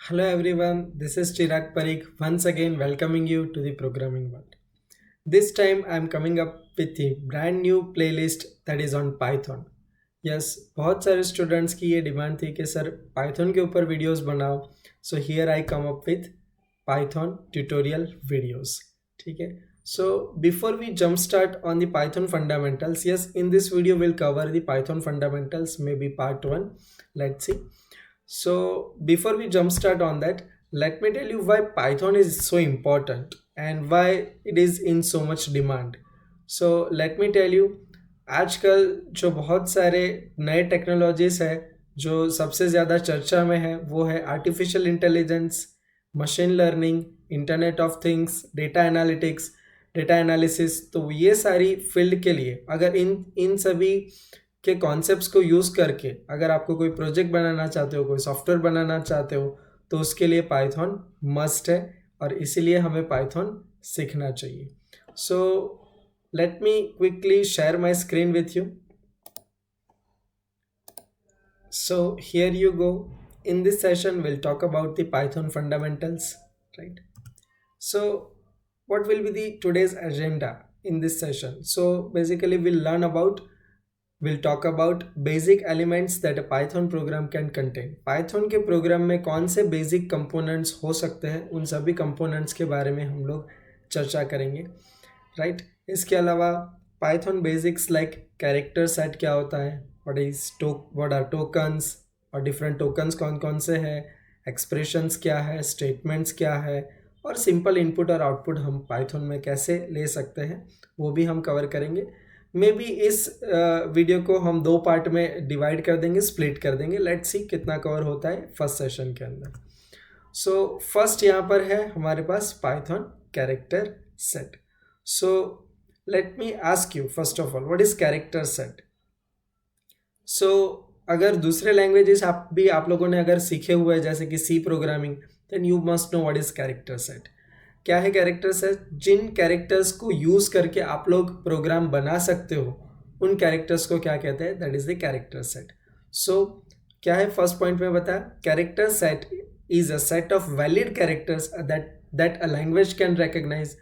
Hello everyone, this is Chirag Parikh once again welcoming you to the programming world. This time I am coming up with a brand new playlist that is on Python. Yes, बहुत सारे students की ये demand थी कि sir Python के ऊपर videos बनाओ. So here I come up with Python tutorial videos. ठीक है. So before we jump start on the Python fundamentals, yes, in this video we'll cover the Python fundamentals, maybe part 1. Let's see. So before we jump start on that, let me tell you why Python is so important and why it is in so much demand. So let me tell you, आजकल जो बहुत सारे नए technologies है जो सबसे ज़्यादा चर्चा में है वो है artificial intelligence, machine learning, internet of things, data analytics, data analysis. तो ये सारी फील्ड के लिए अगर इन इन सभी के कॉन्सेप्ट्स को यूज़ करके अगर आपको कोई प्रोजेक्ट बनाना चाहते हो, कोई सॉफ्टवेयर बनाना चाहते हो, तो उसके लिए पाइथन मस्ट है और इसीलिए हमें पाइथन सीखना चाहिए. सो let me quickly share my screen with you. So here you go. In this session we'll talk about the Python fundamentals, right? So what will be the today's agenda in this session? So basically we'll talk about basic elements that a Python program can contain. Python के programme में कौन से basic components हो सकते हैं, उन सभी components के बारे में हम लोग चर्चा करेंगे, राइट? इसके अलावा Python basics like character set क्या होता है, व्हाट आर टोकन्स और डिफरेंट टोकन्स कौन कौन से हैं, एक्सप्रेशंस क्या है, स्टेटमेंट्स क्या है और सिंपल इनपुट और आउटपुट हम पाइथन में कैसे ले सकते हैं वो भी हम कवर करेंगे. मे बी इस वीडियो को हम 2 पार्ट में डिवाइड कर देंगे, स्प्लिट कर देंगे. लेट्स सी कितना कवर होता है फर्स्ट सेशन के अंदर. सो फर्स्ट यहाँ पर है हमारे पास Python character set. So let me ask you first of all, what is character set? So अगर दूसरे लैंग्वेजेस आप लोगों ने अगर सीखे हुए हैं जैसे कि C programming, then you must know what is character set. क्या है कैरेक्टर सेट? जिन कैरेक्टर्स को यूज़ करके आप लोग प्रोग्राम बना सकते हो उन कैरेक्टर्स को क्या कहते हैं? That is the character set. So क्या है फर्स्ट पॉइंट में बताया, character set is a set of valid characters that a language can recognise.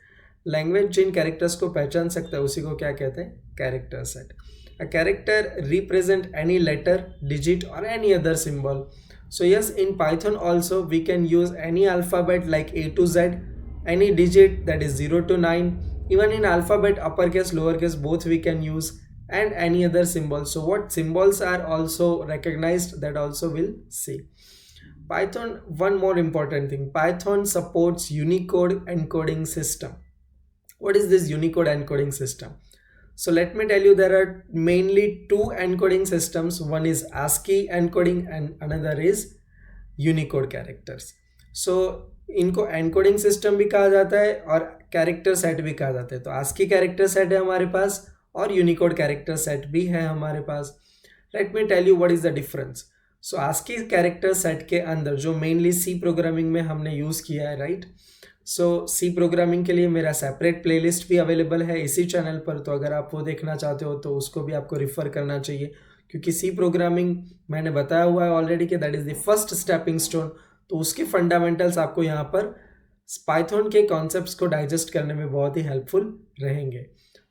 Language जिन कैरेक्टर्स को पहचान सकता है उसी को क्या कहते हैं? Character set. A character represent any letter, digit और any other symbol. So yes, in Python also we can use any alphabet like A to Z, any digit that is 0 to 9, even in alphabet uppercase, lowercase, both we can use, and any other symbol. So what symbols are also recognized, that also we'll see. Python, one more important thing, Python supports Unicode encoding system. What is this Unicode encoding system? So let me tell you, there are mainly 2 encoding systems. One is ASCII encoding and another is Unicode characters. So इनको encoding system भी कहा जाता है और character set भी कहा जाता है. तो ASCII कैरेक्टर सेट है हमारे पास और यूनिकोड कैरेक्टर सेट भी है हमारे पास. Let me tell you what is the difference. So ASCII character set के अंदर जो मेनली सी प्रोग्रामिंग में हमने यूज़ किया है, राइट? सो सी प्रोग्रामिंग के लिए मेरा सेपरेट प्लेलिस्ट भी अवेलेबल है इसी चैनल पर, तो अगर आप वो देखना चाहते हो तो उसको भी आपको रिफ़र करना चाहिए, क्योंकि सी प्रोग्रामिंग मैंने बताया हुआ है ऑलरेडी कि that is the first stepping stone. तो उसके फंडामेंटल्स आपको यहाँ पर पाइथन के कॉन्सेप्ट्स को डाइजेस्ट करने में बहुत ही हेल्पफुल रहेंगे.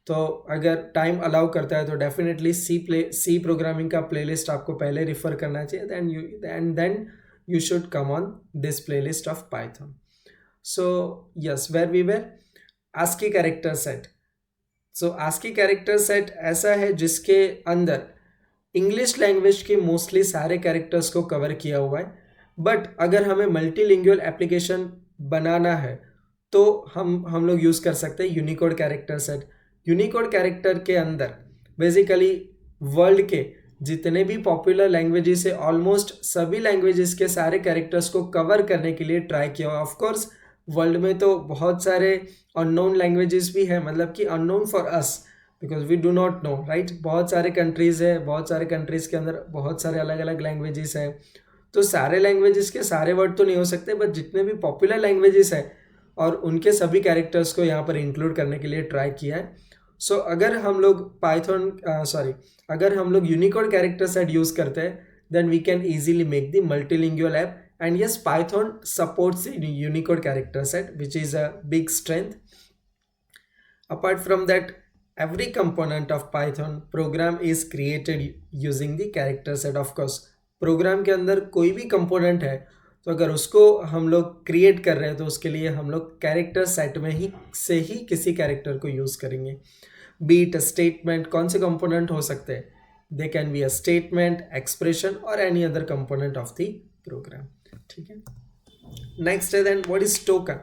तो अगर टाइम अलाउ करता है तो डेफिनेटली सी प्रोग्रामिंग का प्लेलिस्ट आपको पहले रिफ़र करना चाहिए, then you should come on this playlist of python. So yes, where we were ASCII character set. So ASCII character set ऐसा है जिसके अंदर इंग्लिश लैंग्वेज के मोस्टली सारे कैरेक्टर्स को कवर किया हुआ है. बट अगर हमें मल्टीलिंगुअल एप्लीकेशन बनाना है तो हम लोग यूज़ कर सकते हैं Unicode character set. Unicode character के अंदर बेसिकली वर्ल्ड के जितने भी पॉपुलर लैंग्वेजेस है, ऑलमोस्ट सभी लैंग्वेजेस के सारे कैरेक्टर्स को कवर करने के लिए ट्राई किया. ऑफ कोर्स वर्ल्ड में तो बहुत सारे अननोन लैंग्वेजेस भी हैं, मतलब कि unknown for us because we do not know, right? बहुत सारे कंट्रीज़ है, बहुत सारे कंट्रीज़ के अंदर बहुत सारे अलग अलग लैंग्वेजेस हैं. तो सारे लैंग्वेजेस के सारे वर्ड तो नहीं हो सकते, बट जितने भी पॉपुलर लैंग्वेजेस हैं और उनके सभी कैरेक्टर्स को यहाँ पर इंक्लूड करने के लिए ट्राई किया है. सो अगर हम लोग अगर हम लोग यूनिकोड कैरेक्टर सेट यूज़ करते हैं then we can easily make the multilingual app And yes, Python supports Unicode character set, which is a big strength. Apart from that, every component of Python program is created using the character set. Of course, program के अंदर कोई भी component है तो अगर उसको हम लोग क्रिएट कर रहे हैं तो उसके लिए हम लोग कैरेक्टर सेट में ही किसी कैरेक्टर को यूज़ करेंगे. बीट स्टेटमेंट, कौन से कंपोनेंट हो सकते हैं? They can be a statement, expression और any other component of the program. ठीक है. नेक्स्ट है then what is token.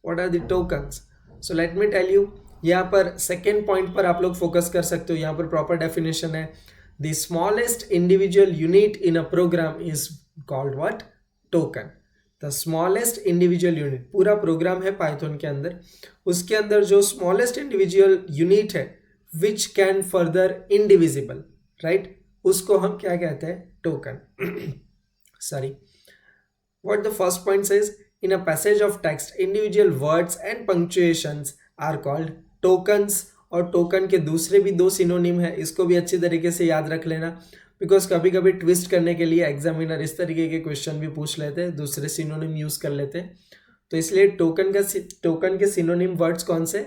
What are the tokens? So let me tell you. यहाँ पर सेकेंड पॉइंट पर आप लोग फोकस कर सकते हो. यहाँ पर प्रॉपर डेफिनेशन है. The smallest individual unit in a program is called what? Token. The smallest individual unit, पूरा प्रोग्राम है पाइथन के अंदर, उसके अंदर जो स्मॉलेस्ट इंडिविजुअल यूनिट है which can further indivisible, right, उसको हम क्या कहते हैं? Token. Sorry, what the first point says, in a passage of text individual words and punctuations are called tokens. और टोकन के दूसरे भी दो सिनोनिम है, इसको भी अच्छी तरीके से याद रख लेना, बिकॉज कभी कभी ट्विस्ट करने के लिए एग्जामिनर इस तरीके के क्वेश्चन भी पूछ लेते हैं, दूसरे सिनोनिम यूज कर लेते हैं. तो इसलिए टोकन के सिनोनिम वर्ड्स कौन से?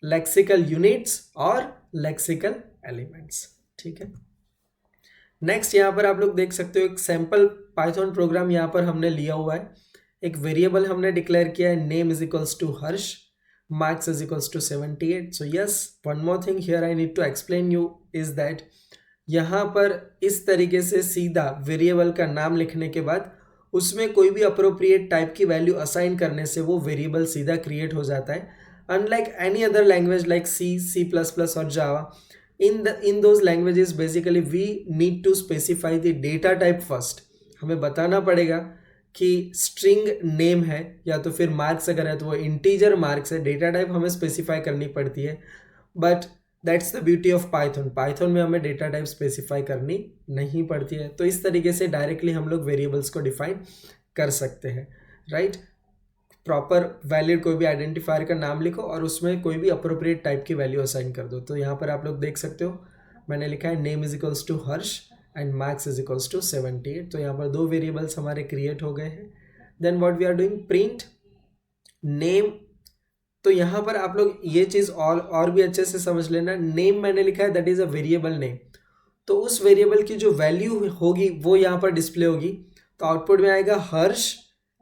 लेक्सिकल यूनिट्स और लेक्सिकल एलिमेंट्स. ठीक है. नेक्स्ट यहाँ पर आप लोग देख सकते हो एक सैम्पल पाइथन प्रोग्राम यहाँ पर हमने लिया हुआ है. एक वेरिएबल हमने डिक्लेयर किया है, name is equals to Harsh, marks is equals to 78. So yes, one more thing here I need to explain you is that यहाँ पर इस तरीके से सीधा वेरिएबल का नाम लिखने के बाद उसमें कोई भी अप्रोप्रिएट टाइप की वैल्यू असाइन करने से वो वेरिएबल सीधा क्रिएट हो जाता है. Unlike any other language like C++ और जावा, in those languages basically we need to specify the data type first. हमें बताना पड़ेगा कि स्ट्रिंग नेम है या तो फिर मार्क्स अगर है तो वो इंटीजर मार्क्स है, डेटा टाइप हमें स्पेसिफाई करनी पड़ती है. But that's the beauty of Python. Python में हमें डेटा टाइप स्पेसिफाई करनी नहीं पड़ती है. तो इस तरीके से डायरेक्टली हम लोग वेरिएबल्स को डिफाइन कर सकते हैं, राइट. प्रॉपर वैलिड कोई भी आइडेंटिफायर का नाम लिखो और उसमें कोई भी अप्रोप्रिएट टाइप की वैल्यू असाइन कर दो. तो यहाँ पर आप लोग देख सकते हो मैंने लिखा है name is equals to Harsh and marks is equals to 78. तो यहाँ पर दो वेरिएबल्स हमारे क्रिएट हो गए हैं. Then what we are doing, print name. तो यहाँ पर आप लोग ये चीज़ और भी अच्छे से समझ लेना. नेम मैंने लिखा है that is a variable name, तो उस वेरिएबल की जो वैल्यू होगी वो यहाँ पर डिस्प्ले होगी. तो आउटपुट में आएगा हर्ष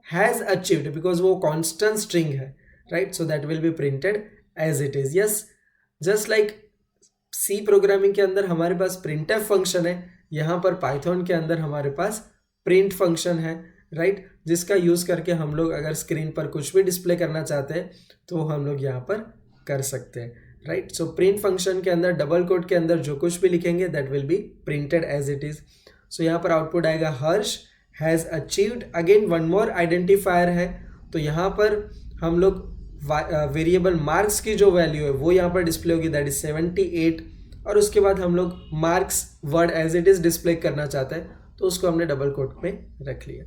हैज़ अचीव्ड, बिकॉज वो कॉन्स्टेंट स्ट्रिंग है, right. So that will be printed as it is. Yes, just like C programming के अंदर हमारे पास प्रिंटफ फंक्शन है, यहाँ पर पाइथन के अंदर हमारे पास प्रिंट फंक्शन है, राइट, जिसका यूज़ करके हम लोग अगर स्क्रीन पर कुछ भी डिस्प्ले करना चाहते हैं तो हम लोग यहाँ पर कर सकते हैं, राइट. सो प्रिंट फंक्शन के अंदर डबल कोट के अंदर जो कुछ भी लिखेंगे that will be printed as it is. So यहाँ पर आउटपुट आएगा Harsh has achieved. Again one more identifier है, तो यहाँ पर हम लोग वेरिएबल मार्क्स की जो वैल्यू है वो यहाँ पर डिस्प्ले होगी, दैट इज 78. और उसके बाद हम लोग marks word as it is display करना चाहते हैं तो उसको हमने डबल कोट में रख लिया.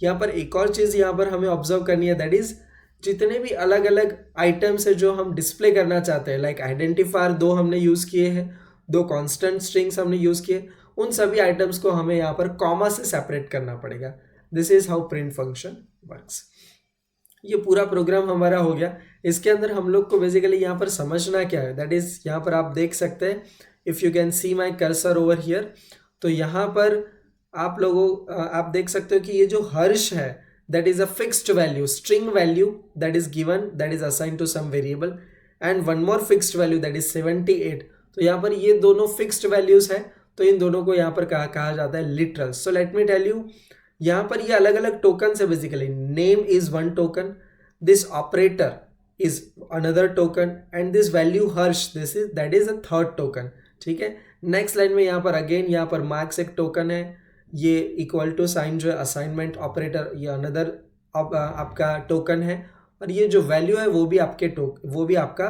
यहाँ पर एक और चीज़ यहाँ पर हमें ऑब्जर्व करनी है, दैट इज़ जितने भी अलग अलग आइटम्स है जो हम डिस्प्ले करना चाहते हैं, लाइक आइडेंटिफायर दो हमने यूज़ किए हैं, दो कॉन्स्टेंट स्ट्रिंग्स हमने यूज़ किए, उन सभी आइटम्स को हमें यहाँ पर कॉमा से सेपरेट करना पड़ेगा. This is how print function works. ये पूरा प्रोग्राम हमारा हो गया. इसके अंदर हम लोग को बेसिकली यहाँ पर समझना क्या है, दैट इज यहाँ पर आप देख सकते हैं, if you can C my cursor over here. तो यहाँ पर आप देख सकते हो कि ये जो हर्ष है that is a fixed value, string value that is given, that is assign to some variable, and one more fixed value that is 78. तो यहाँ पर ये दोनों फिक्स्ड वैल्यूज है, तो इन दोनों को यहाँ पर कहा जाता है literals. So let me tell you, यहाँ पर ये अलग अलग टोकन है basically. Name is one token, this operator is another token, and this value Harsh that is a third token. ठीक है. नेक्स्ट लाइन में यहाँ पर अगेन यहाँ पर मार्क्स एक टोकन है, ये इक्वल टू साइन जो है असाइनमेंट ऑपरेटर ये अनदर आपका टोकन है, और ये जो वैल्यू है वो भी आपका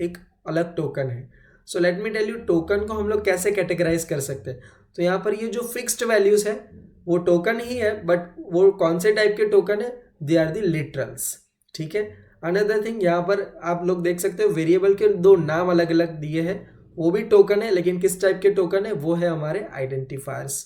एक अलग टोकन है. So let me tell you token को हम लोग कैसे कैटेगराइज कर सकते हैं. तो यहाँ पर ये जो फिक्स्ड वैल्यूज है वो टोकन ही है, बट वो कौन से टाइप के टोकन है, दे आर दी लिटरल्स. ठीक है. अनदर थिंग यहाँ पर आप लोग देख सकते हो वेरिएबल के दो नाम अलग अलग दिए हैं, वो भी टोकन है, लेकिन किस टाइप के टोकन है, वो है हमारे आइडेंटिफायर्स.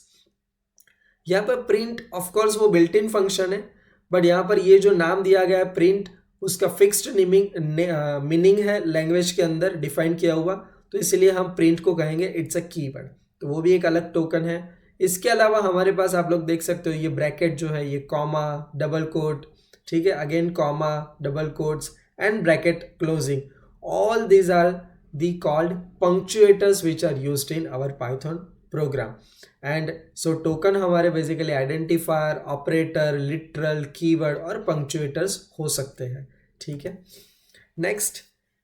यहाँ पर प्रिंट ऑफ कोर्स वो बिल्ट इन फंक्शन है, बट यहाँ पर ये जो नाम दिया गया है प्रिंट, उसका फिक्स्ड मीनिंग है लैंग्वेज के अंदर डिफाइन किया हुआ, तो इसलिए हम प्रिंट को कहेंगे इट्स अ कीवर्ड, तो वो भी एक अलग टोकन है। इसके अलावा हमारे पास आप लोग देख सकते हो ये ब्रैकेट जो है, ये कॉमा, डबल कोट, ठीक है, again comma, double quotes and bracket closing, all these are the called punctuators which are used in our Python program. And so token हमारे basically identifier, operator, literal, keyword और punctuators हो सकते हैं, ठीक है। Next,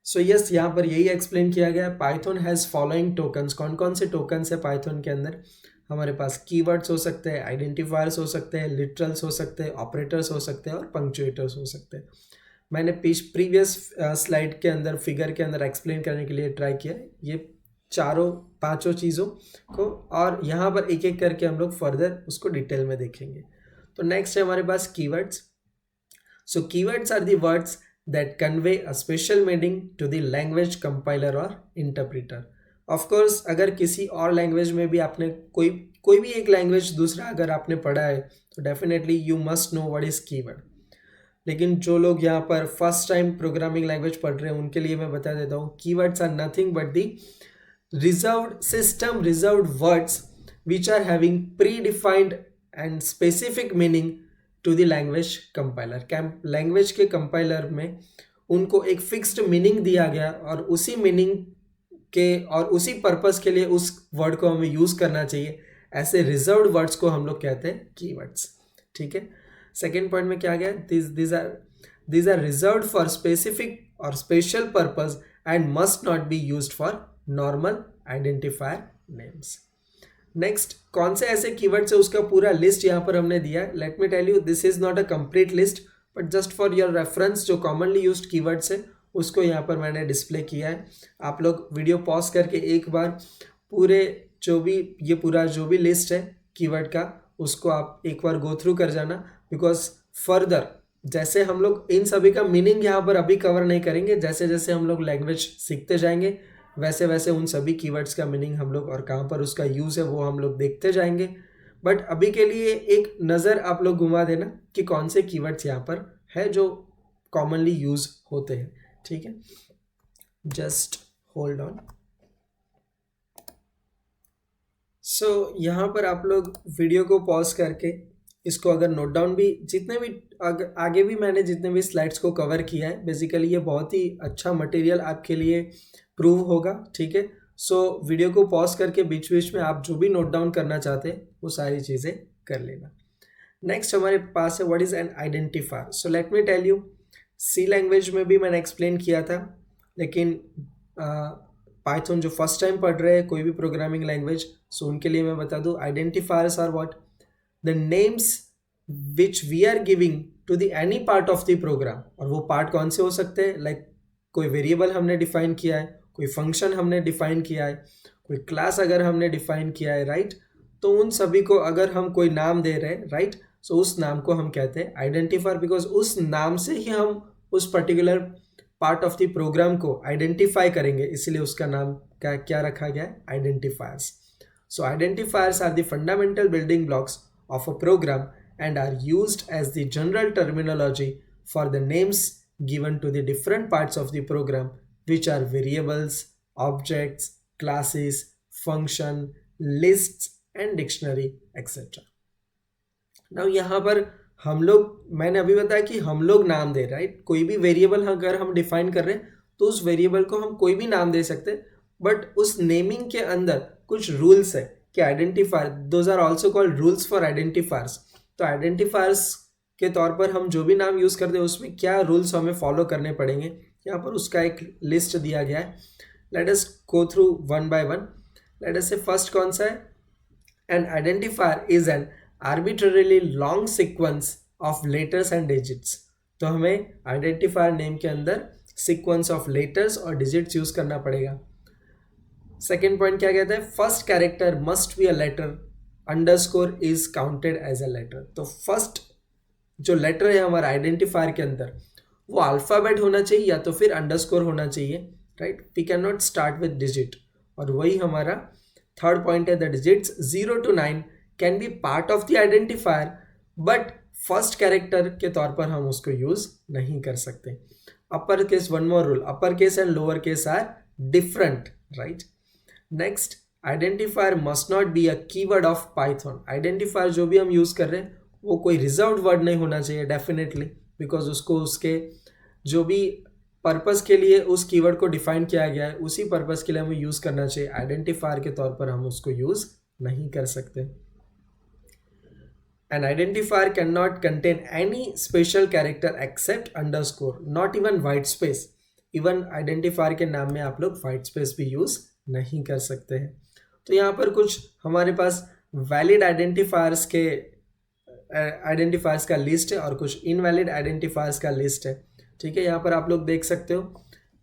सो yes, यहाँ पर यही एक्सप्लेन किया गया है। पाइथन हैज़ फॉलोइंग टोकन्स, कौन कौन से टोकन्स है पाइथन के अंदर? हमारे पास कीवर्ड्स हो सकते हैं, आइडेंटिफायर्स हो सकते हैं, लिटरल्स हो सकते हैं, ऑपरेटर्स हो सकते हैं और पंक्चुएटर्स हो सकते हैं। मैंने प्रीवियस स्लाइड के अंदर फिगर के अंदर एक्सप्लेन करने के लिए ट्राई किया ये पांचों चीज़ों को, और यहाँ पर एक एक करके हम लोग फर्दर उसको डिटेल में देखेंगे। तो नेक्स्ट है हमारे पास keywords. So keywords are the words that convey a special meaning to the language compiler और इंटरप्रेटर। ऑफ कोर्स अगर किसी और लैंग्वेज में भी आपने कोई भी एक लैंग्वेज दूसरा अगर आपने पढ़ा है तो definitely you must know what is keyword. लेकिन जो लोग यहाँ पर फर्स्ट टाइम प्रोग्रामिंग लैंग्वेज पढ़ रहे हैं उनके लिए मैं बता देता हूँ, keywords are nothing but the reserved words which are having predefined and specific meaning to the language compiler। Language के कंपाइलर में उनको एक फिक्स्ड मीनिंग दिया गया और उसी मीनिंग के और उसी पर्पस के लिए उस वर्ड को हमें यूज़ करना चाहिए। ऐसे रिजर्व्ड वर्ड्स को हम लोग कहते हैं कीवर्ड्स, ठीक है। सेकेंड पॉइंट में क्या गया, these are reserved for specific or special purpose and must not be used for normal identifier names। Next, कौन से ऐसे कीवर्ड्स है उसका पूरा लिस्ट यहाँ पर हमने दिया है। Let me tell you, this is not a complete list but just for your reference जो कॉमनली यूज्ड कीवर्ड्स है उसको यहाँ पर मैंने डिस्प्ले किया है। आप लोग वीडियो पॉज करके एक बार पूरे जो भी लिस्ट है कीवर्ड का उसको आप एक बार गो थ्रू कर जाना, बिकॉज फर्दर जैसे हम लोग इन सभी का मीनिंग यहाँ पर अभी कवर नहीं करेंगे, जैसे जैसे हम लोग लैंग्वेज सीखते जाएंगे वैसे वैसे उन सभी कीवर्ड्स का मीनिंग हम लोग और कहाँ पर उसका यूज़ है वो हम लोग देखते जाएंगे। बट अभी के लिए एक नज़र आप लोग घुमा देना कि कौन से कीवर्ड्स यहाँ पर है जो कॉमनली यूज़ होते हैं, ठीक है। Just hold on. सो यहाँ पर आप लोग वीडियो को पॉज करके इसको अगर नोट डाउन भी, जितने भी आगे भी मैंने जितने भी स्लाइड्स को कवर किया है, बेसिकली ये बहुत ही अच्छा मटेरियल आपके लिए प्रूव होगा, ठीक है। सो वीडियो को पॉज करके बीच बीच में आप जो भी नोट डाउन करना चाहते हैं वो सारी चीज़ें कर लेना। नेक्स्ट हमारे पास है what is an identifier. So let me tell you, C language में भी मैंने एक्सप्लेन किया था, लेकिन पाइथन जो फर्स्ट टाइम पढ़ रहे हैं कोई भी प्रोग्रामिंग लैंग्वेज, सो उनके लिए मैं बता दूँ, identifiers are what the names which we are giving to the any part of the program। और वो पार्ट कौन से हो सकते हैं, लाइक कोई वेरिएबल हमने डिफाइन किया है, कोई फंक्शन हमने डिफाइन किया है, कोई क्लास अगर हमने डिफाइन किया है, राइट। तो उन सभी को अगर हम कोई नाम दे रहे हैं, राइट, सो उस नाम को हम कहते हैं आइडेंटिफायर, बिकॉज उस नाम से ही हम उस particular part of the program को आइडेंटिफाई करेंगे, इसलिए उसका नाम क्या रखा गया है, identifiers. So identifiers are the fundamental building blocks of a program and are used as the general terminology for the names given to the different parts of the program, which are variables, objects, classes, function, lists and dictionary etc। now यहाँ पर हम लोग, मैंने अभी बताया कि हम लोग नाम दे, राइट, कोई भी वेरिएबल अगर हम डिफाइन कर रहे हैं तो उस वेरिएबल को हम कोई भी नाम दे सकते हैं, बट उस नेमिंग के अंदर कुछ रूल्स है कि identifier, those are also called rules for identifiers. तो आइडेंटिफायर्स के तौर पर हम जो भी नाम यूज़ करते हैं उसमें क्या रूल्स हमें फॉलो करने पड़ेंगे, यहाँ पर उसका एक लिस्ट दिया गया है। Let us go through one by one. Let us say first कौन सा है, an identifier is an arbitrarily long sequence of letters and digits. तो हमें आइडेंटिफायर नेम के अंदर सीक्वेंस ऑफ लेटर्स और डिजिट्स यूज़ करना पड़ेगा। सेकेंड पॉइंट क्या कहता है, first character must be a letter, underscore is counted as a letter. तो फर्स्ट जो लेटर है हमारा आइडेंटिफायर के अंदर वो अल्फ़ाबेट होना चाहिए या तो फिर अंडरस्कोर होना चाहिए, right. We can not start with digit. और वही हमारा थर्ड पॉइंट है, the digits 0 to 9 can be part of the identifier, but first character के तौर पर हम उसको यूज नहीं कर सकते. Upper case, one more rule, upper case and lower case are different, right. Next, identifier must not be a keyword of Python. Identifier जो भी हम यूज कर रहे हैं वो कोई रिजर्व्ड वर्ड नहीं होना चाहिए डेफिनेटली, बिकॉज उसको उसके जो भी पर्पस के लिए उस कीवर्ड को डिफाइन किया गया है उसी पर्पस के लिए हमें यूज करना चाहिए. आइडेंटिफायर के तौर पर हम उसको यूज नहीं कर सकते. An identifier cannot contain any special character except underscore, not even white space. Even identifier के नाम में आप लोग white space भी यूज नहीं कर सकते हैं. तो यहाँ पर कुछ हमारे पास वैलिड आइडेंटिफायर्स का लिस्ट है और कुछ इनवैलिड आइडेंटिफायर्स का लिस्ट है. ठीक है, यहाँ पर आप लोग देख सकते हो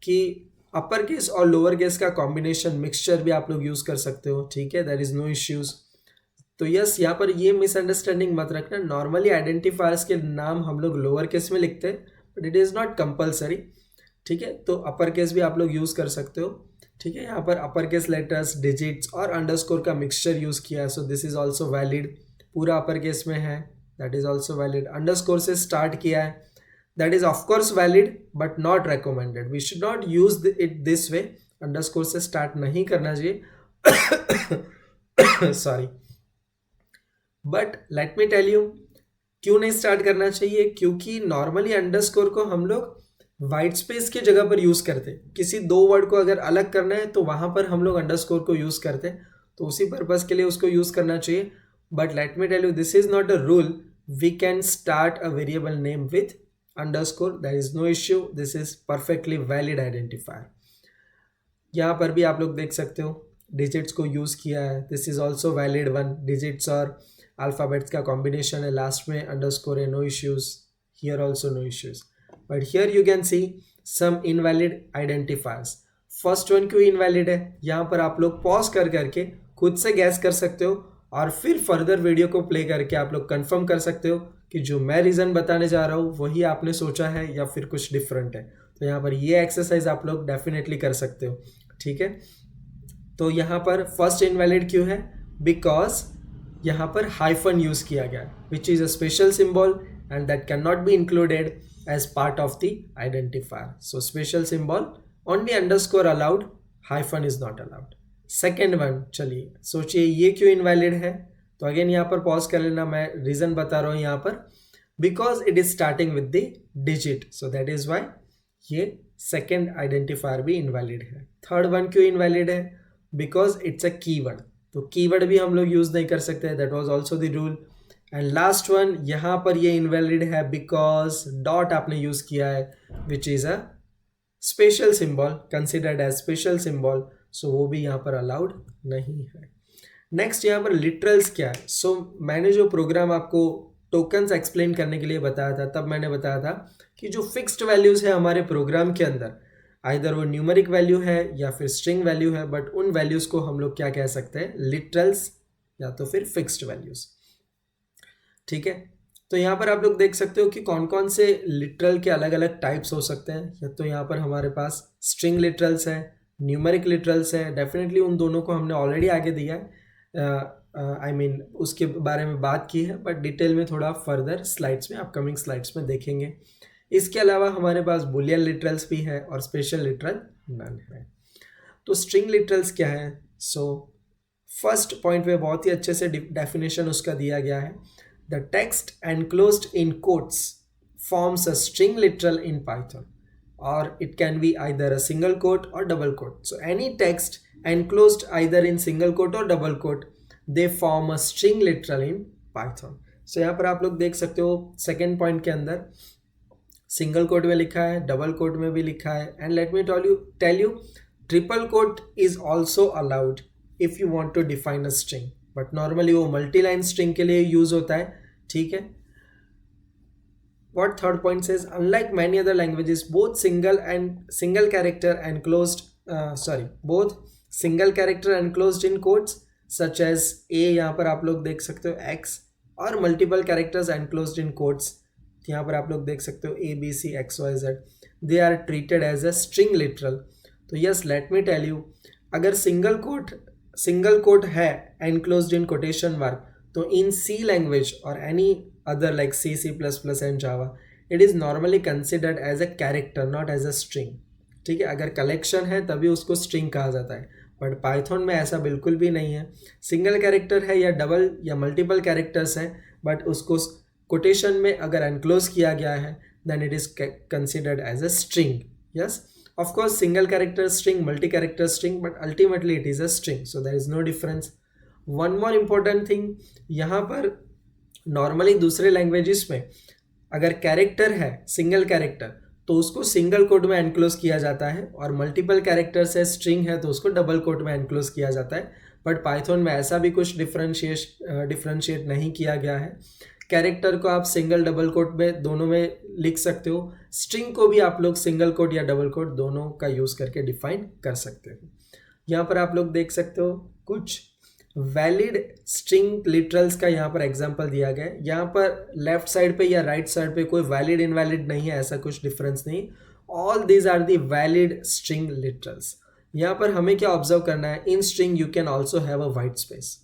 कि अपर केस और लोअर केस का कॉम्बिनेशन मिक्सचर भी आप लोग यूज कर सकते हो. ठीक है, देयर इज नो इश्यूज. तो यस, यहाँ पर ये मिसअंडरस्टैंडिंग मत रखना. नॉर्मली आइडेंटिफायर्स के नाम हम लोग लोअर केस में लिखते हैं, but it is not compulsory. ठीक है, तो अपर केस भी आप लोग यूज़ कर सकते हो. ठीक है, यहाँ पर अपर केस लेटर्स, डिजिट्स और अंडरस्कोर का मिक्सचर यूज़ किया है, so this is also valid. पूरा अपर केस में है, that is also valid. Underscore से स्टार्ट किया है, that is of course valid but not recommended. We should not use it this way. Underscore से स्टार्ट नहीं करना चाहिए. Sorry, but let me tell you क्यों नहीं स्टार्ट करना चाहिए. क्योंकि नॉर्मली अंडरस्कोर को हम लोग वाइट स्पेस की जगह पर यूज करते. किसी दो वर्ड को अगर अलग करना है तो वहां पर हम लोग अंडरस्कोर को यूज करते, तो उसी पर्पज के लिए उसको यूज करना चाहिए. But let me tell you, this is not a rule. We can start a variable name with underscore, there is no issue. This is perfectly valid identifier. यहाँ पर भी आप लोग देख सकते हो डिजिट्स को यूज किया है, this is also valid one. Digits और अल्फ़ाबेट्स का कॉम्बिनेशन है, लास्ट में अंडरस्कोर है, no issues. Here also no issues. But here you can see some invalid identifiers. First one क्यों इनवैलिड है, यहाँ पर आप लोग पॉज कर करके खुद से गैस कर सकते हो और फिर फर्दर वीडियो को प्ले करके आप लोग कंफर्म कर सकते हो कि जो मैं रीज़न बताने जा रहा हूँ वही आपने सोचा है या फिर कुछ डिफरेंट है. तो यहाँ पर ये एक्सरसाइज आप लोग डेफिनेटली कर सकते हो. ठीक है, तो यहाँ पर फर्स्ट इनवैलिड क्यों है, बिकॉज यहाँ पर हाइफन यूज किया गया, which is a special symbol and that can not be included as part of the identifier. So special symbol only underscore allowed, hyphen is not allowed. Second one, चलिए सोचिए ये क्यों invalid है. तो again यहाँ पर पॉज कर लेना, मैं रीजन बता रहा हूँ यहाँ पर. Because it is starting with the digit, so that is why ये सेकेंड आइडेंटिफायर भी इनवैलिड है. थर्ड वन क्यों इनवैलिड है, बिकॉज इट्स अ कीवर्ड. तो कीवर्ड भी हम लोग यूज नहीं कर सकते, that was also the rule. And last one, यहाँ पर ये इनवैलिड है बिकॉज डॉट आपने यूज किया है, which is a special symbol, considered as special symbol, so वो भी यहाँ पर अलाउड नहीं है. नेक्स्ट, यहाँ पर लिटरल्स क्या है. सो मैंने जो प्रोग्राम आपको टोकन्स एक्सप्लेन करने के लिए बताया था, तब मैंने बताया था कि जो फिक्स्ड वैल्यूज है हमारे प्रोग्राम के अंदर, आइदर वो न्यूमेरिक वैल्यू है या फिर स्ट्रिंग वैल्यू है, बट उन वैल्यूज को हम लोग क्या कह सकते हैं, लिटरल्स या तो फिर फिक्स्ड वैल्यूज. ठीक है, तो यहाँ पर आप लोग देख सकते हो कि कौन कौन से लिटरल के अलग अलग टाइप्स हो सकते हैं. तो यहाँ पर हमारे पास स्ट्रिंग लिटरल्स है, न्यूमेरिक लिटरल्स है. डेफिनेटली उन दोनों को हमने ऑलरेडी आगे दिया है, आई मीन उसके बारे में बात की है, बट डिटेल में थोड़ा फर्दर स्लाइड्स में, अपकमिंग स्लाइड्स में देखेंगे. इसके अलावा हमारे पास बुलियन लिटरल्स भी है और स्पेशल लिटरल नन है. तो स्ट्रिंग लिटरल्स क्या है. सो फर्स्ट पॉइंट पे बहुत ही अच्छे से डेफिनेशन उसका दिया गया है. The text enclosed in quotes forms a string literal in Python, और it can be either a single quote और double quote. So any text enclosed either in single quote और double quote, they form a string literal in Python. So यहाँ पर आप लोग देख सकते हो सेकेंड पॉइंट के अंदर सिंगल कोट में लिखा है, डबल कोट में भी लिखा है. And let me tell you triple quote is also allowed if you want to define a string, but normally वो मल्टी लाइन स्ट्रिंग के लिए यूज होता है. ठीक है, what third point says, unlike many other languages, both single character enclosed in quotes such as a, यहाँ पर आप लोग देख सकते हो x, और multiple characters enclosed in quotes, यहाँ पर आप लोग देख सकते हो a b c x y z, they are treated as a string literal. तो yes, let me tell you, अगर सिंगल कोट है enclosed in quotation mark, तो इन सी लैंग्वेज और any other like C plus plus and Java, it is normally considered as a character not as a string. ठीक है, अगर collection है तभी उसको स्ट्रिंग कहा जाता है, बट पाइथन में ऐसा बिल्कुल भी नहीं है। सिंगल कैरेक्टर है या डबल या मल्टीपल कैरेक्टर्स हैं, बट उसको कोटेशन में अगर एनक्लोज किया गया है then it is considered as a string. Yes, of course single character string, multi character string, but ultimately it is a string, so there is no difference. One more important thing, यहाँ पर normally दूसरे languages में अगर character है single character तो उसको single quote में enclose किया जाता है, और मल्टीपल कैरेक्टर्स है स्ट्रिंग है तो उसको डबल कोट में एनक्लोज किया जाता है। बट पाइथन में ऐसा भी कुछ डिफ्रेंशिएट नहीं किया गया है। कैरेक्टर को आप सिंगल डबल कोट में दोनों में लिख सकते हो, स्ट्रिंग को भी आप लोग सिंगल कोट या डबल कोट दोनों का यूज़ करके डिफाइन कर सकते हो। यहाँ पर आप लोग देख सकते हो कुछ वैलिड स्ट्रिंग लिटरल्स का यहाँ पर एग्जांपल दिया गया है। यहाँ पर लेफ्ट साइड पे या राइट साइड पे कोई वैलिड इनवैलिड नहीं है, ऐसा कुछ डिफरेंस नहीं। All these are the valid string literals. यहाँ पर हमें क्या ऑब्जर्व करना है, in string you can also have a white space,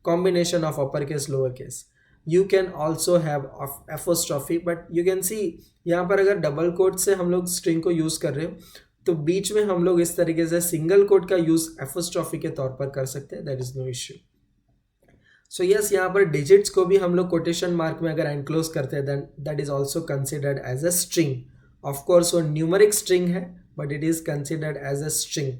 combination of upper case lower case, you can also have apostrophe, but you can see यहाँ पर अगर double coat से हम लोग स्ट्रिंग को यूज़ कर रहे हो तो बीच में हम लोग इस तरीके से सिंगल कोट का यूज़ एपोस्ट्रॉफी के तौर पर कर सकते हैं, that is no issue. So yes, यहाँ पर डिजिट्स को भी हम लोग कोटेशन मार्क में अगर एनक्लोज करते हैं then that is also considered as a string. Of course वो न्यूमरिक स्ट्रिंग है but it is considered as a string.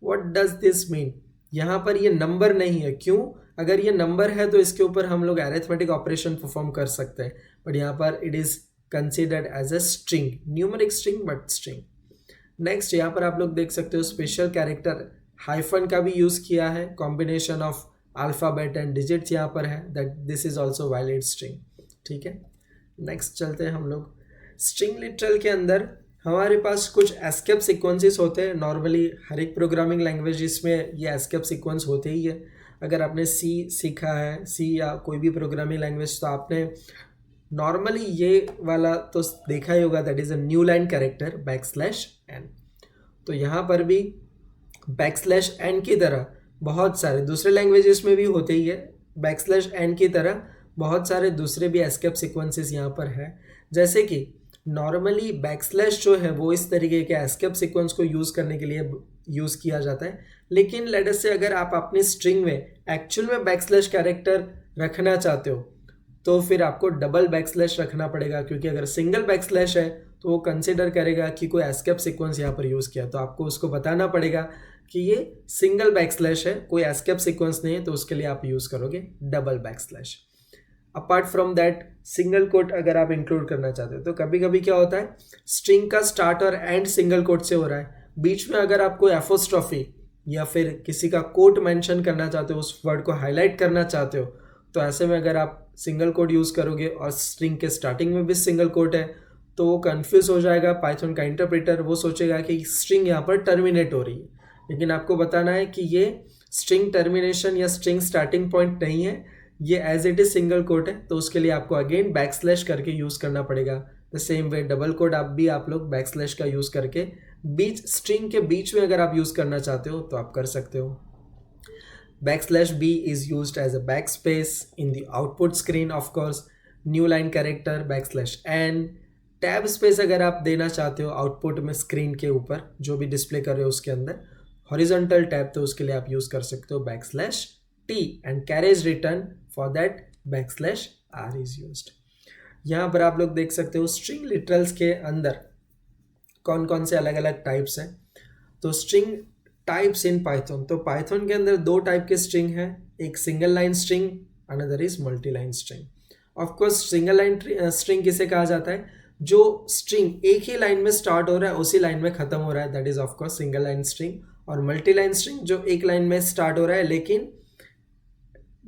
What does this mean, यहाँ पर ये नंबर नहीं है, क्यों? अगर ये नंबर है तो इसके ऊपर हम लोग अरिथमेटिक ऑपरेशन परफॉर्म कर सकते हैं, बट यहाँ पर it is considered as a string, numeric string but string. Next यहाँ पर आप लोग देख सकते हो स्पेशल कैरेक्टर हाइफन का भी यूज़ किया है, combination of alphabet and digits यहाँ पर है, that this is also valid string. ठीक है, नेक्स्ट चलते हैं हम लोग। स्ट्रिंग लिटरल के अंदर हमारे पास कुछ एस्केप सीक्वेंसेस होते हैं। नॉर्मली हर एक प्रोग्रामिंग लैंग्वेज में ये एस्केप सीक्वेंस होते ही है। अगर आपने सी सीखा है, सी या कोई भी प्रोग्रामिंग लैंग्वेज, तो आपने नॉर्मली ये वाला तो देखा ही होगा, that is a new line character \n। तो यहाँ पर भी \n की तरह बहुत सारे दूसरे लैंग्वेजेस में भी होते ही है, \n की तरह बहुत सारे दूसरे भी एस्केप सीक्वेंसेस यहाँ पर है। जैसे कि नॉर्मली बैकस्लैश जो है वो इस तरीके के एस्केप सीक्वेंस को यूज़ करने के लिए यूज़ किया जाता है, लेकिन लेट अस से अगर आप अपनी स्ट्रिंग में एक्चुअल में बैकस्लैश कैरेक्टर रखना चाहते हो तो फिर आपको डबल बैकस्लैश रखना पड़ेगा, क्योंकि अगर सिंगल बैकस्लैश है तो वो कंसिडर करेगा कि कोई एस्केप सीक्वेंस यहाँ पर यूज़ किया, तो आपको उसको बताना पड़ेगा कि ये सिंगल बैकस्लैश है, कोई एस्केप सीक्वेंस नहीं है, तो उसके लिए आप यूज़ करोगे double backslash. Apart from that single quote अगर आप इंक्लूड करना चाहते हो तो कभी कभी क्या होता है, स्ट्रिंग का स्टार्ट और एंड सिंगल कोट से हो रहा है, बीच में अगर आप कोई एपोस्ट्रॉफी या फिर किसी का कोट मेंशन करना चाहते हो, उस वर्ड को हाईलाइट करना चाहते हो, तो ऐसे में अगर आप सिंगल कोट यूज़ करोगे और स्ट्रिंग के स्टार्टिंग में भी सिंगल कोट है तो वो कन्फ्यूज़ हो जाएगा। पाइथन का इंटरप्रेटर वो सोचेगा कि स्ट्रिंग यहाँ पर टर्मिनेट हो रही है, लेकिन आपको बताना है कि ये स्ट्रिंग टर्मिनेशन या स्ट्रिंग स्टार्टिंग पॉइंट नहीं है, ये as it is single quote है, तो उसके लिए आपको अगेन बैकस्लैश करके यूज़ करना पड़ेगा। The same way double quote आप लोग बैकस्लैश का यूज़ करके बीच स्ट्रिंग के बीच में अगर आप यूज़ करना चाहते हो तो आप कर सकते हो। \b is used as a backspace in the output screen, of course. New line character \n। Tab space अगर आप देना चाहते हो आउटपुट में स्क्रीन के ऊपर जो भी डिस्प्ले कर रहे हो उसके अंदर हॉरिजॉन्टल टैब, तो उसके लिए आप यूज़ कर सकते हो \t and carriage return for that \r is used। यहाँ पर आप लोग देख सकते हो स्ट्रिंग लिटरल्स के अंदर कौन कौन से अलग अलग टाइप्स हैं। तो स्ट्रिंग टाइप्स इन पाइथन, तो पाइथन के अंदर दो टाइप के स्ट्रिंग हैं, एक single line string, another is multi line string. Of course single line string किसे कहा जाता है, जो स्ट्रिंग एक ही लाइन में स्टार्ट हो रहा है उसी लाइन में खत्म हो रहा है, that is of course single line string. और मल्टी लाइन स्ट्रिंग जो एक लाइन में स्टार्ट हो रहा है लेकिन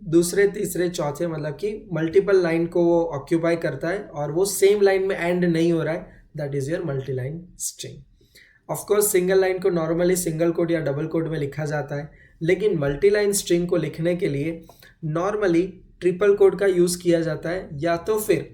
दूसरे तीसरे चौथे मतलब कि मल्टीपल लाइन को वो ऑक्यूपाई करता है और वो सेम लाइन में एंड नहीं हो रहा है, that is your multi line string. Of course single line को नॉर्मली सिंगल कोट या डबल कोट में लिखा जाता है, लेकिन मल्टी लाइन स्ट्रिंग को लिखने के लिए नॉर्मली ट्रिपल कोट का यूज़ किया जाता है, या तो फिर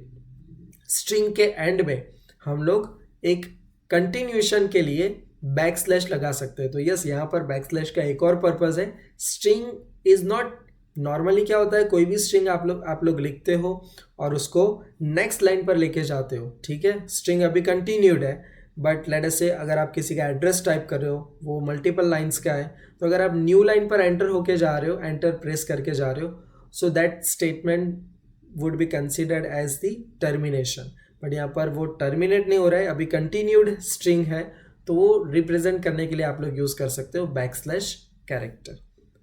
स्ट्रिंग के एंड में हम लोग एक कंटिन्यूएशन के लिए बैकस्लैश लगा सकते हैं। तो यस, यहाँ पर बैकस्लैश का एक और पर्पज़ है, स्ट्रिंग इज नॉट नॉर्मली क्या होता है, कोई भी स्ट्रिंग आप लोग लिखते हो और उसको नेक्स्ट लाइन पर लेके जाते हो, ठीक है, स्ट्रिंग अभी कंटिन्यूड है, बट लेट अस से अगर आप किसी का एड्रेस टाइप कर रहे हो, वो मल्टीपल लाइंस का है, तो अगर आप न्यू लाइन पर एंटर होके जा रहे हो, एंटर प्रेस करके जा रहे हो, so that statement would be considered as the termination. But यहाँ पर वो टर्मिनेट नहीं हो रहा है, अभी कंटिन्यूड स्ट्रिंग है, तो वो रिप्रेजेंट करने के लिए आप लोग यूज़ कर सकते हो backslash character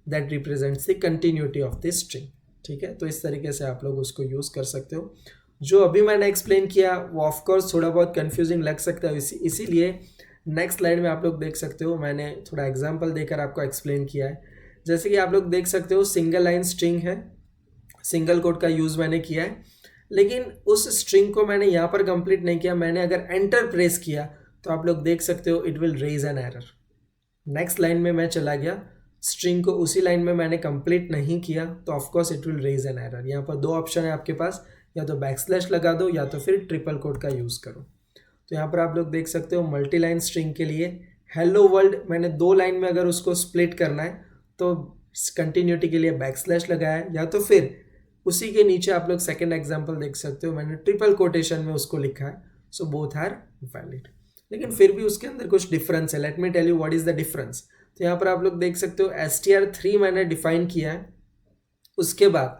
that represents the continuity of the string, ठीक है। तो इस तरीके से आप लोग उसको यूज़ कर सकते हो। जो अभी मैंने एक्सप्लेन किया वो ऑफकोर्स थोड़ा बहुत कंफ्यूजिंग लग सकता है, इसीलिए नेक्स्ट स्लाइड में आप लोग देख सकते हो, मैंने थोड़ा एग्जांपल देकर आपको एक्सप्लेन किया है। जैसे कि आप लोग देख सकते हो सिंगल लाइन स्ट्रिंग है, सिंगल कोट का यूज़ मैंने किया है, लेकिन उस स्ट्रिंग को मैंने यहाँ पर कंप्लीट नहीं किया, मैंने अगर एंटर प्रेस किया तो आप लोग देख सकते हो it will raise an error. Next line में मैं चला गया, स्ट्रिंग को उसी लाइन में मैंने कंप्लीट नहीं किया, तो of course it will raise an error. यहाँ पर दो ऑप्शन है आपके पास, या तो बैकस्लैश लगा दो या तो फिर ट्रिपल कोट का यूज़ करो। तो यहाँ पर आप लोग देख सकते हो मल्टी लाइन स्ट्रिंग के लिए हेलो वर्ल्ड मैंने दो लाइन में अगर उसको स्प्लिट करना है तो कंटिन्यूटी के लिए बैकस्लैश लगाया है, या तो फिर उसी के नीचे आप लोग सेकेंड एग्जाम्पल देख सकते हो, मैंने ट्रिपल कोटेशन में उसको लिखा है। सो बोथ आर वैलिड, लेकिन फिर भी उसके अंदर कुछ डिफरेंस है। Let me tell you what is the difference. तो यहाँ पर आप लोग देख सकते हो str3 मैंने डिफाइन किया है, उसके बाद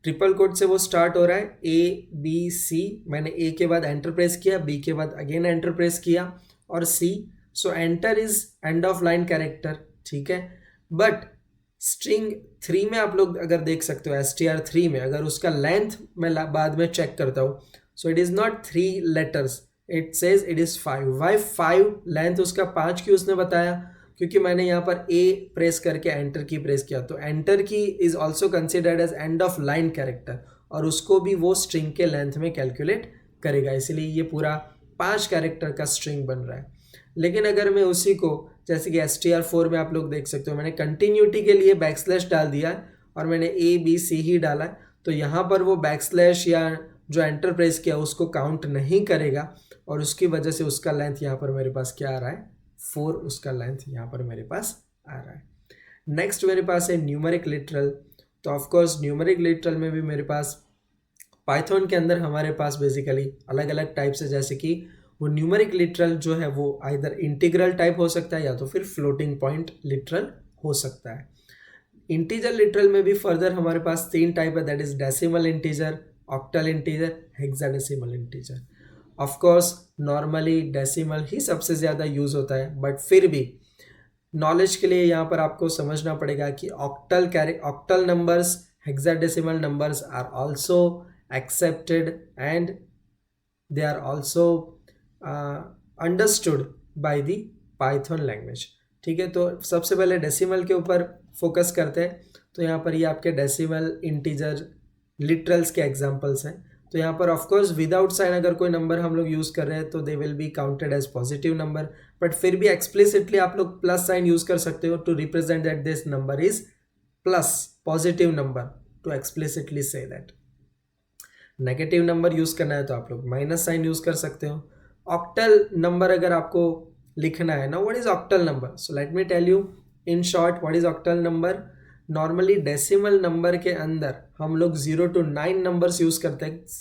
ट्रिपल कोट से वो स्टार्ट हो रहा है ABC, मैंने A के बाद एंटर प्रेस किया, B के बाद अगेन एंटर प्रेस किया और C। So enter is and of line character, ठीक है। बट स्ट्रिंग 3 में आप लोग अगर देख सकते हो str3 में अगर उसका लेंथ मैं बाद में चेक करता हूँ, so it is not 3 letters, it says it is 5। Why 5 length उसका 5 क्यों उसने बताया, क्योंकि मैंने यहाँ पर A प्रेस करके एंटर की प्रेस किया, तो enter key is also considered as end of line character और उसको भी वो स्ट्रिंग के लेंथ में कैलकुलेट करेगा, इसलिए ये पूरा 5 कैरेक्टर का स्ट्रिंग बन रहा है। लेकिन अगर मैं उसी को जैसे कि str4 में आप लोग देख सकते हो मैंने कंटिन्यूटी के लिए बैकस्लैश डाल दिया है और मैंने ABC ही डाला है, तो यहाँ पर वो बैकस्लैश या जो एंटर प्रेस किया उसको काउंट नहीं करेगा और उसकी वजह से उसका लेंथ यहाँ पर मेरे पास क्या आ रहा है, 4 उसका लेंथ यहाँ पर मेरे पास आ रहा है। नेक्स्ट मेरे पास है न्यूमेरिक लिटरल। तो ऑफकोर्स न्यूमेरिक लिटरल में भी मेरे पास पाइथन के अंदर हमारे पास बेसिकली अलग अलग टाइप्स है, जैसे कि वो न्यूमेरिक लिटरल जो है वो आइदर इंटीग्रल टाइप हो सकता है या तो फिर फ्लोटिंग पॉइंट लिटरल हो सकता है। इंटीजर लिटरल में भी फर्दर हमारे पास 3 टाइप है, that is decimal integer, octal integer, hexadecimal integer. Of course normally decimal ही सबसे ज़्यादा यूज़ होता है, बट फिर भी नॉलेज के लिए यहाँ पर आपको समझना पड़ेगा कि octal numbers, hexadecimal numbers are also accepted and they are also understood by the Python language, ठीक है। तो सबसे पहले डेसिमल के ऊपर फोकस करते हैं। तो यहाँ पर ये आपके डेसिमल इंटीजर लिटरल्स के एग्जांपल्स हैं। तो यहाँ पर ऑफकोर्स विदाउट साइन अगर कोई नंबर हम लोग यूज़ कर रहे हैं तो they will be counted as positive number, but फिर भी एक्सप्लिसिटली आप लोग प्लस साइन यूज़ कर सकते हो to represent that this number is plus positive number, to explicitly say that. Negative number use करना है तो आप लोग माइनस साइन यूज़ कर सकते हो। ऑक्टल नंबर अगर आपको लिखना है ना, what is octal number, so let me tell you in short what is octal number. Normally decimal number के अंदर हम लोग 0 to 9 नंबर्स यूज़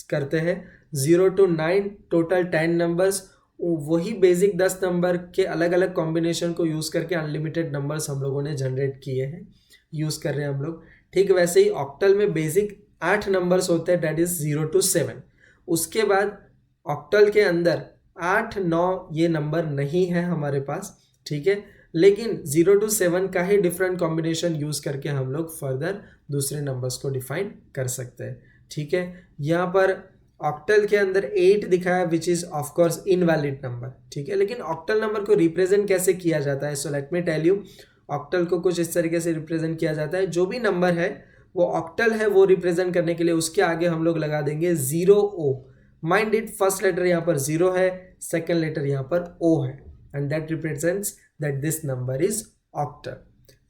करते हैं। 0 to 9 टोटल 10 नंबर्स, वही बेसिक 10 नंबर के अलग अलग कॉम्बिनेशन को यूज़ करके अनलिमिटेड नंबर्स हम लोगों ने जनरेट किए हैं, यूज़ कर रहे हैं हम लोग। ठीक वैसे ही ऑक्टल में बेसिक 8 नंबर्स होते हैं, डेट इज़ 0 to 7। उसके बाद ऑक्टल के अंदर 8, 9 ये नंबर नहीं है हमारे पास, ठीक है। लेकिन 0 to 7 का ही डिफरेंट कॉम्बिनेशन यूज़ करके हम लोग फर्दर दूसरे नंबर्स को डिफाइन कर सकते हैं, ठीक है। यहाँ पर ऑक्टल के अंदर 8 दिखा है which is of course invalid number, ठीक है। लेकिन ऑक्टल नंबर को रिप्रेजेंट कैसे किया जाता है, so let me tell you. Octal को कुछ इस तरीके से रिप्रेजेंट किया जाता है, जो भी नंबर है वो ऑक्टल है वो रिप्रेजेंट करने के लिए उसके आगे हम लोग लगा देंगे 0O। Mind it, first letter यहाँ पर 0 है, सेकेंड लेटर यहाँ पर O है, and that represents that this number is octal.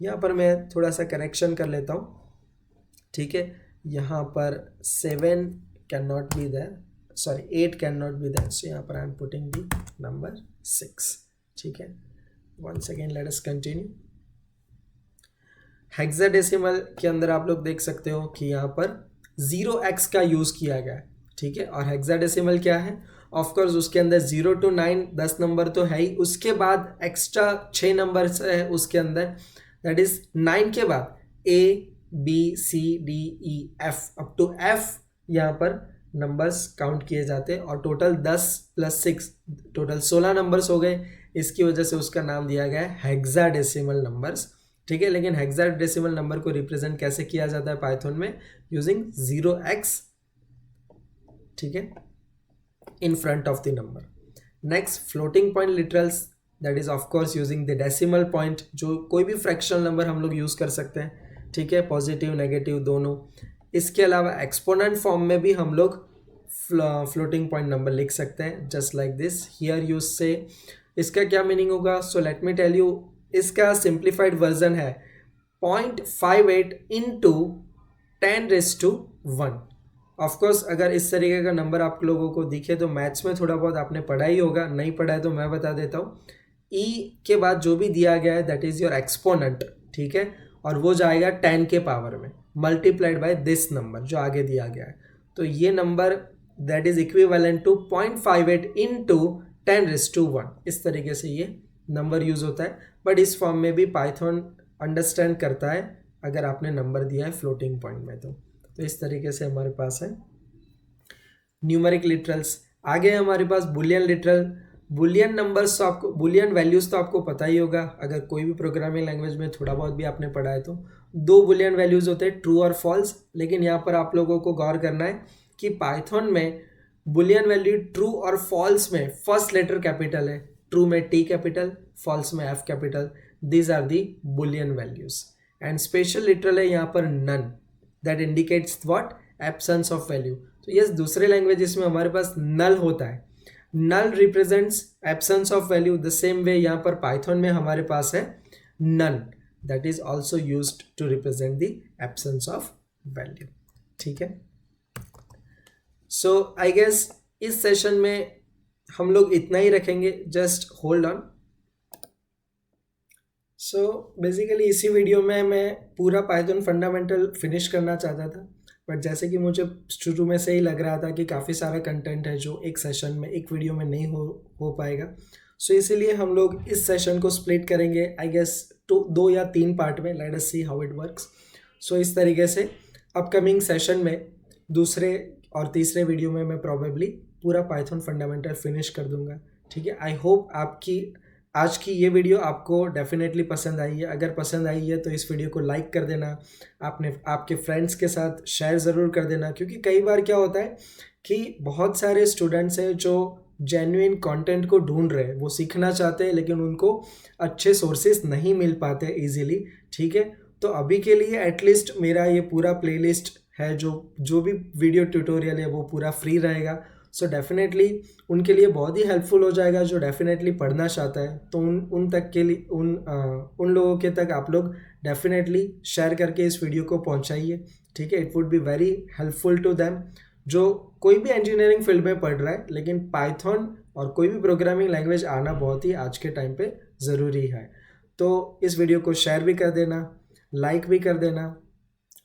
यहाँ पर मैं थोड़ा सा करेक्शन कर लेता हूँ, ठीक है। यहाँ पर 7 can not be there, sorry 8 can not be there, so यहाँ पर I am putting the number 6, ठीक है। Once again let us continue. Hexadecimal के अंदर आप लोग देख सकते हो कि यहाँ पर 0x का यूज़ किया गया है, ठीक है। और हेक्साडेसिमल क्या है, ऑफकोर्स उसके अंदर 0 to 9 10 नंबर तो है ही, उसके बाद एक्स्ट्रा 6 नंबर है उसके अंदर, दैट इज 9 के बाद ABCDEF अप टू F यहाँ पर नंबर्स काउंट किए जाते हैं, और टोटल 10 + 6 टोटल 16 नंबर्स हो गए। इसकी वजह से उसका नाम दिया गया है हेक्साडेसिमल नंबर्स, ठीक है। लेकिन हेक्साडेसिमल नंबर को रिप्रेजेंट कैसे किया जाता है पाइथन में, यूजिंग 0x, ठीक है, in front of the number. Next floating point literals, that is of course using the decimal point, जो कोई भी फ्रैक्शनल नंबर हम लोग यूज कर सकते हैं, ठीक है, पॉजिटिव नेगेटिव दोनों। इसके अलावा एक्सपोनेंट फॉर्म में भी हम लोग फ्लोटिंग पॉइंट नंबर लिख सकते हैं, just like this here use say. इसका क्या मीनिंग होगा, so let me tell you, इसका सिंप्लीफाइड वर्जन है 0.58 इंटू 10⁻1। ऑफकोर्स अगर इस तरीके का नंबर आप लोगों को दिखे तो मैथ्स में थोड़ा बहुत आपने पढ़ा ही होगा, नहीं पढ़ा है तो मैं बता देता हूँ। ई के बाद जो भी दिया गया है दैट इज योर एक्सपोनेंट, ठीक है, और वो जाएगा 10 के पावर में मल्टीप्लाइड बाय दिस नंबर जो आगे दिया गया है। तो ये number that is equivalent to 0.58 into 10⁻1, इस तरीके से ये नंबर यूज होता है। बट इस फॉर्म में भी पाइथन अंडरस्टैंड करता है अगर आपने नंबर दिया है फ्लोटिंग पॉइंट में। तो इस तरीके से हमारे पास है न्यूमेरिक लिटरल्स। आगे हमारे पास बुलियन लिटरल। बुलियन नंबर्स तो आपको, बुलियन वैल्यूज़ तो आपको पता ही होगा, अगर कोई भी प्रोग्रामिंग लैंग्वेज में थोड़ा बहुत भी आपने पढ़ा है तो। 2 बुलियन वैल्यूज़ होते हैं, ट्रू और फॉल्स। लेकिन यहाँ पर आप लोगों को गौर करना है कि पाइथन में बुलियन वैल्यू ट्रू और फॉल्स में फर्स्ट लेटर कैपिटल है, ट्रू में T कैपिटल, फॉल्स में F capital. These are the boolean values. And special literal है यहाँ पर none, that indicates what, absence of value. तो यस, दूसरे लैंग्वेजेस में हमारे पास नल होता है, null represents absence of value. The same way यहाँ पर पाइथन में हमारे पास है none, that is also used to represent the absence of value, ठीक है। सो आई गेस इस सेशन में हम लोग इतना ही रखेंगे, just hold on. So basically इसी वीडियो में मैं पूरा पाइथन फंडामेंटल फिनिश करना चाहता था, बट जैसे कि मुझे शुरू में से ही लग रहा था कि काफ़ी सारा कंटेंट है जो एक सेशन में, एक वीडियो में नहीं हो पाएगा। सो इसीलिए हम लोग इस सेशन को स्प्लिट करेंगे आई गेस 2 या 3 पार्ट में। Let us see how it works. So इस तरीके से अपकमिंग सेशन में दूसरे और तीसरे वीडियो में मैं प्रॉबेबली पूरा पाइथन फंडामेंटल फिनिश कर दूंगा, ठीक है। आई होप आपकी आज की ये वीडियो आपको डेफिनेटली पसंद आई है। अगर पसंद आई है तो इस वीडियो को लाइक कर देना, आपके फ्रेंड्स के साथ शेयर ज़रूर कर देना, क्योंकि कई बार क्या होता है कि बहुत सारे स्टूडेंट्स हैं जो जेन्युइन कंटेंट को ढूंढ रहे हैं, वो सीखना चाहते हैं लेकिन उनको अच्छे सोर्सेज नहीं मिल पाते इजीली, ठीक है। तो अभी के लिए एटलीस्ट मेरा ये पूरा प्लेलिस्ट है, जो भी वीडियो ट्यूटोरियल है वो पूरा फ्री रहेगा। सो डेफिनेटली उनके लिए बहुत ही हेल्पफुल हो जाएगा जो डेफिनेटली पढ़ना चाहता है। तो उन तक के लिए उन लोगों के तक आप लोग डेफिनेटली शेयर करके इस वीडियो को पहुंचाइए, ठीक है। It would be very helpful to them जो कोई भी इंजीनियरिंग फील्ड में पढ़ रहा है, लेकिन पाइथन और कोई भी प्रोग्रामिंग लैंग्वेज आना बहुत ही आज के टाइम पे ज़रूरी है। तो इस वीडियो को शेयर भी कर देना, लाइक भी कर देना।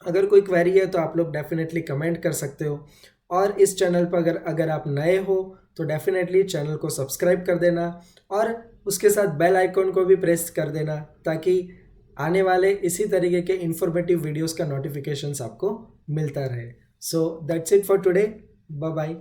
अगर कोई क्वेरी है तो आप लोग डेफिनेटली कमेंट कर सकते हो। और इस चैनल पर अगर आप नए हो तो डेफिनेटली चैनल को सब्सक्राइब कर देना और उसके साथ बेल आइकॉन को भी प्रेस कर देना, ताकि आने वाले इसी तरीके के इंफॉर्मेटिव वीडियोस का नोटिफिकेशंस आपको मिलता रहे। So that's it for today, bye bye.